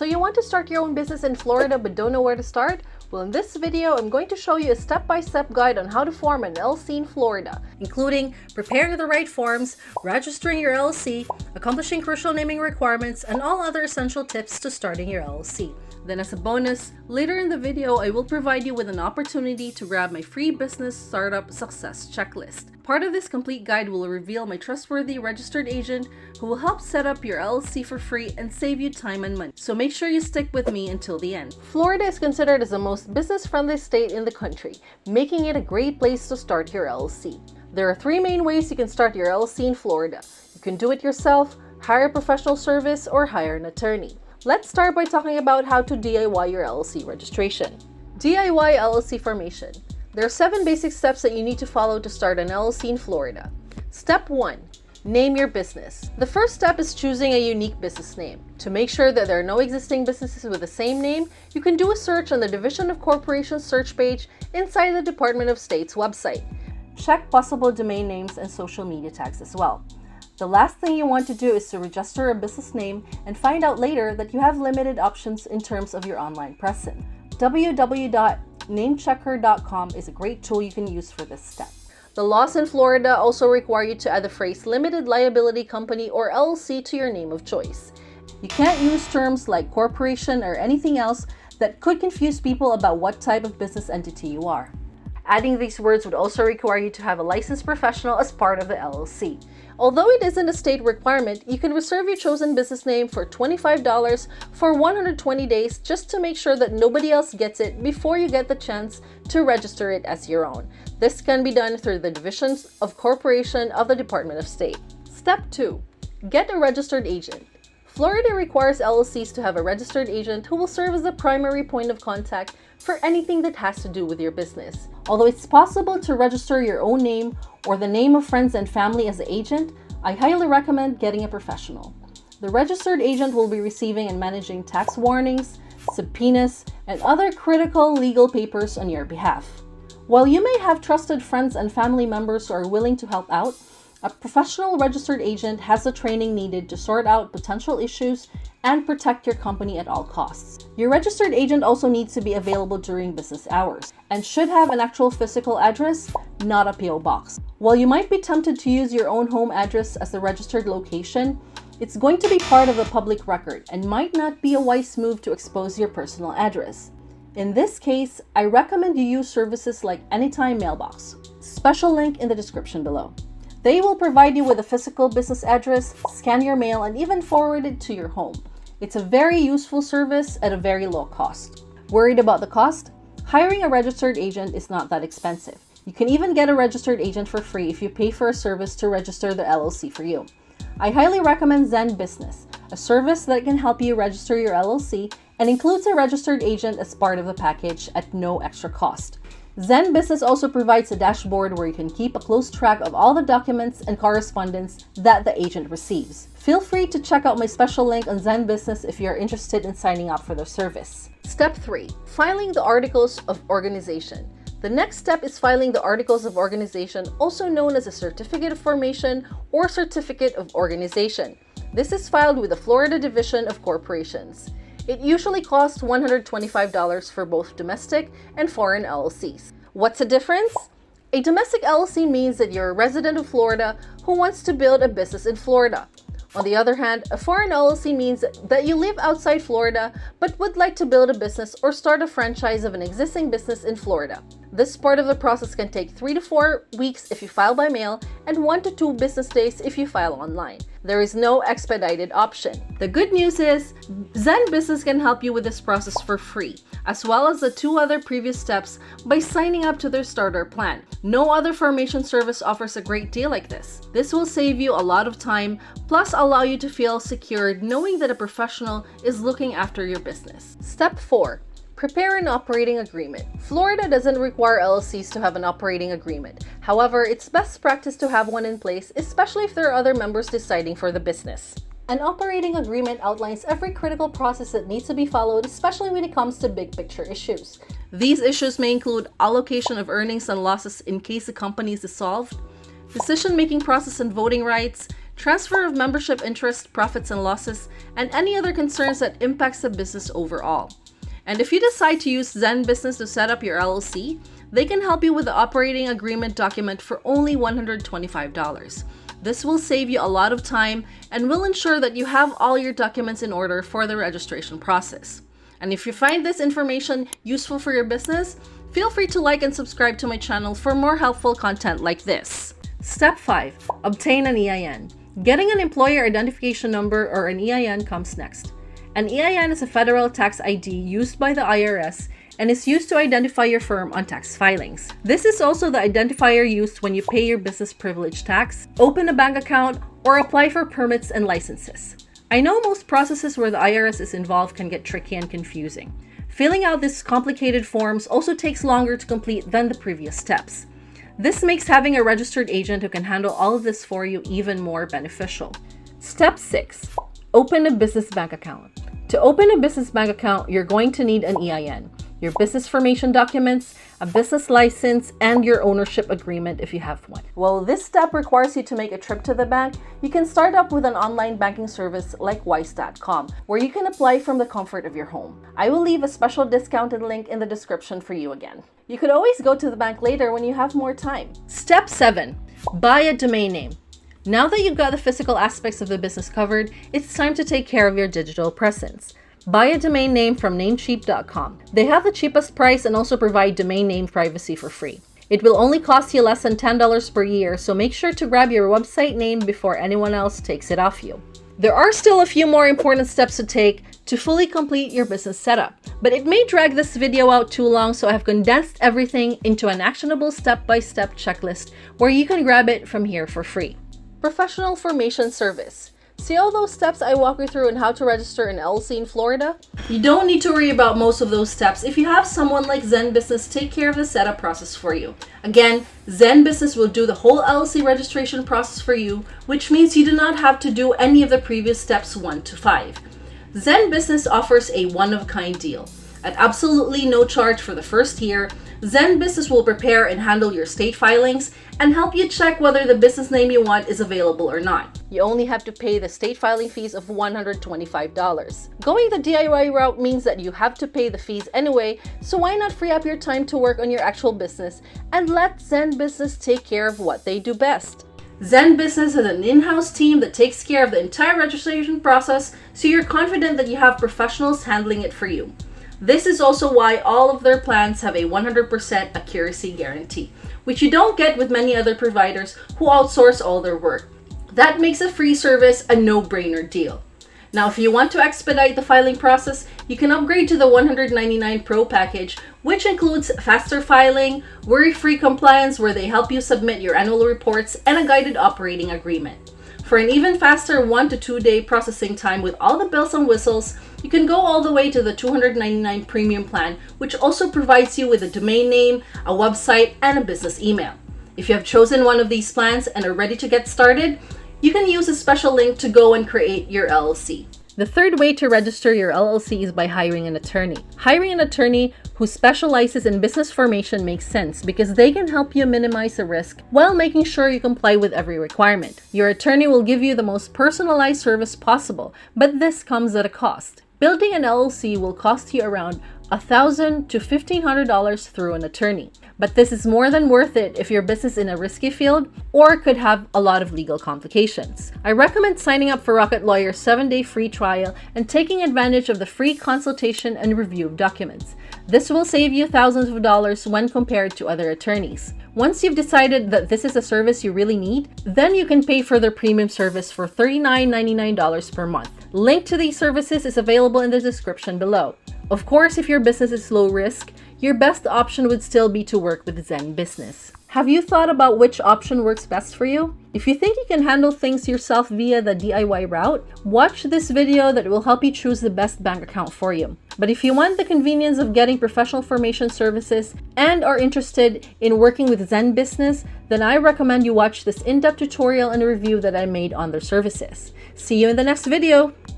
So you want to start your own business in Florida but don't know where to start? Well, in this video, I'm going to show you a step-by-step guide on how to form an LLC in Florida, including preparing the right forms, registering your LLC, accomplishing crucial naming requirements, and all other essential tips to starting your LLC. Then as a bonus, later in the video, I will provide you with an opportunity to grab my free business startup success checklist. Part of this complete guide will reveal my trustworthy registered agent who will help set up your LLC for free and save you time and money. So make sure you stick with me until the end. Florida is considered as the most business-friendly state in the country, making it a great place to start your LLC. There are three main ways you can start your LLC in Florida. You can do it yourself, hire a professional service, or hire an attorney. Let's start by talking about how to DIY your LLC registration. DIY LLC formation. There are 7 basic steps that you need to follow to start an LLC in Florida. Step 1. Name your business. The first step is choosing a unique business name. To make sure that there are no existing businesses with the same name, you can do a search on the Division of Corporations search page inside the Department of State's website. Check possible domain names and social media tags as well. The last thing you want to do is to register a business name and find out later that you have limited options in terms of your online presence. www.namechecker.com is a great tool you can use for this step. The laws in Florida also require you to add the phrase limited liability company or LLC to your name of choice. You can't use terms like corporation or anything else that could confuse people about what type of business entity you are. Adding these words would also require you to have a licensed professional as part of the LLC. Although it isn't a state requirement, you can reserve your chosen business name for $25 for 120 days just to make sure that nobody else gets it before you get the chance to register it as your own. This can be done through the Divisions of Corporation of the Department of State. Step 2. Get a registered agent. Florida requires LLCs to have a registered agent who will serve as the primary point of contact for anything that has to do with your business. Although it's possible to register your own name or the name of friends and family as the agent, I highly recommend getting a professional. The registered agent will be receiving and managing tax warnings, subpoenas, and other critical legal papers on your behalf. While you may have trusted friends and family members who are willing to help out, a professional registered agent has the training needed to sort out potential issues and protect your company at all costs. Your registered agent also needs to be available during business hours and should have an actual physical address, not a PO box. While you might be tempted to use your own home address as the registered location, it's going to be part of the public record and might not be a wise move to expose your personal address. In this case, I recommend you use services like Anytime Mailbox. Special link in the description below. They will provide you with a physical business address, scan your mail, and even forward it to your home. It's a very useful service at a very low cost. Worried about the cost? Hiring a registered agent is not that expensive. You can even get a registered agent for free if you pay for a service to register the LLC for you. I highly recommend Zen Business, a service that can help you register your LLC and includes a registered agent as part of the package at no extra cost. Zen Business also provides a dashboard where you can keep a close track of all the documents and correspondence that the agent receives. Feel free to check out my special link on Zen Business if you are interested in signing up for their service. Step 3. Filing the Articles of Organization. The next step is filing the Articles of Organization, also known as a Certificate of Formation or Certificate of Organization. This is filed with the Florida Division of Corporations. It usually costs $125 for both domestic and foreign LLCs. What's the difference? A domestic LLC means that you're a resident of Florida who wants to build a business in Florida. On the other hand, a foreign LLC means that you live outside Florida but would like to build a business or start a franchise of an existing business in Florida. This part of the process can take 3 to 4 weeks if you file by mail and 1 to 2 business days if you file online. There is no expedited option. The good news is Zen Business can help you with this process for free, as well as the 2 other previous steps by signing up to their starter plan. No other formation service offers a great deal like this. This will save you a lot of time, plus allow you to feel secured knowing that a professional is looking after your business. Step 4. Prepare an operating agreement. Florida doesn't require LLCs to have an operating agreement. However, it's best practice to have one in place, especially if there are other members deciding for the business. An operating agreement outlines every critical process that needs to be followed, especially when it comes to big picture issues. These issues may include allocation of earnings and losses in case the company is dissolved, decision-making process and voting rights, transfer of membership interest, profits and losses, and any other concerns that impacts the business overall. And if you decide to use Zen Business to set up your LLC, they can help you with the operating agreement document for only $125. This will save you a lot of time and will ensure that you have all your documents in order for the registration process. And if you find this information useful for your business, feel free to like and subscribe to my channel for more helpful content like this. Step 5. Obtain an EIN. Getting an employer identification number or an EIN comes next. An EIN is a federal tax ID used by the IRS and is used to identify your firm on tax filings. This is also the identifier used when you pay your business privilege tax, open a bank account, or apply for permits and licenses. I know most processes where the IRS is involved can get tricky and confusing. Filling out these complicated forms also takes longer to complete than the previous steps. This makes having a registered agent who can handle all of this for you even more beneficial. Step 6. Open a business bank account. To open a business bank account, you're going to need an EIN, your business formation documents, a business license, and your ownership agreement if you have one. While this step requires you to make a trip to the bank, you can start up with an online banking service like Wise.com, where you can apply from the comfort of your home. I will leave a special discounted link in the description for you again. You could always go to the bank later when you have more time. Step 7. Buy a domain name. Now that you've got the physical aspects of the business covered, it's time to take care of your digital presence. Buy a domain name from Namecheap.com. They have the cheapest price and also provide domain name privacy for free. It will only cost you less than $10 per year, so make sure to grab your website name before anyone else takes it off you. There are still a few more important steps to take to fully complete your business setup, but it may drag this video out too long, so I have condensed everything into an actionable step-by-step checklist where you can grab it from here for free. Professional formation service. See all those steps I walk you through on how to register an LLC in Florida? You don't need to worry about most of those steps if you have someone like Zen Business take care of the setup process for you. Again, Zen Business will do the whole LLC registration process for you, which means you do not have to do any of the previous steps 1 to 5. Zen Business offers a one-of-a-kind deal. At absolutely no charge for the first year, Zen Business will prepare and handle your state filings and help you check whether the business name you want is available or not. You only have to pay the state filing fees of $125. Going the DIY route means that you have to pay the fees anyway, so why not free up your time to work on your actual business and let Zen Business take care of what they do best. Zen Business has an in-house team that takes care of the entire registration process, so you're confident that you have professionals handling it for you. This is also why all of their plans have a 100% accuracy guarantee, which you don't get with many other providers who outsource all their work. That makes a free service a no-brainer deal. Now, if you want to expedite the filing process, you can upgrade to the $199 Pro package, which includes faster filing, worry-free compliance where they help you submit your annual reports, and a guided operating agreement. For an even faster 1 to 2 day processing time with all the bells and whistles, you can go all the way to the $299 Premium plan, which also provides you with a domain name, a website, and a business email. If you have chosen one of these plans and are ready to get started, you can use a special link to go and create your LLC. The third way to register your LLC is by hiring an attorney. Hiring an attorney who specializes in business formation makes sense because they can help you minimize the risk while making sure you comply with every requirement. Your attorney will give you the most personalized service possible, but this comes at a cost. Building an LLC will cost you around $1,000 to $1,500 through an attorney. But this is more than worth it if your business is in a risky field or could have a lot of legal complications. I recommend signing up for Rocket Lawyer's 7-day free trial and taking advantage of the free consultation and review of documents. This will save you thousands of dollars when compared to other attorneys. Once you've decided that this is a service you really need, then you can pay for their premium service for $39.99 per month. Link to these services is available in the description below. Of course, if your business is low risk, your best option would still be to work with Zen Business. Have you thought about which option works best for you? If you think you can handle things yourself via the DIY route, watch this video that will help you choose the best bank account for you. But if you want the convenience of getting professional formation services and are interested in working with Zen Business, then I recommend you watch this in-depth tutorial and review that I made on their services. See you in the next video!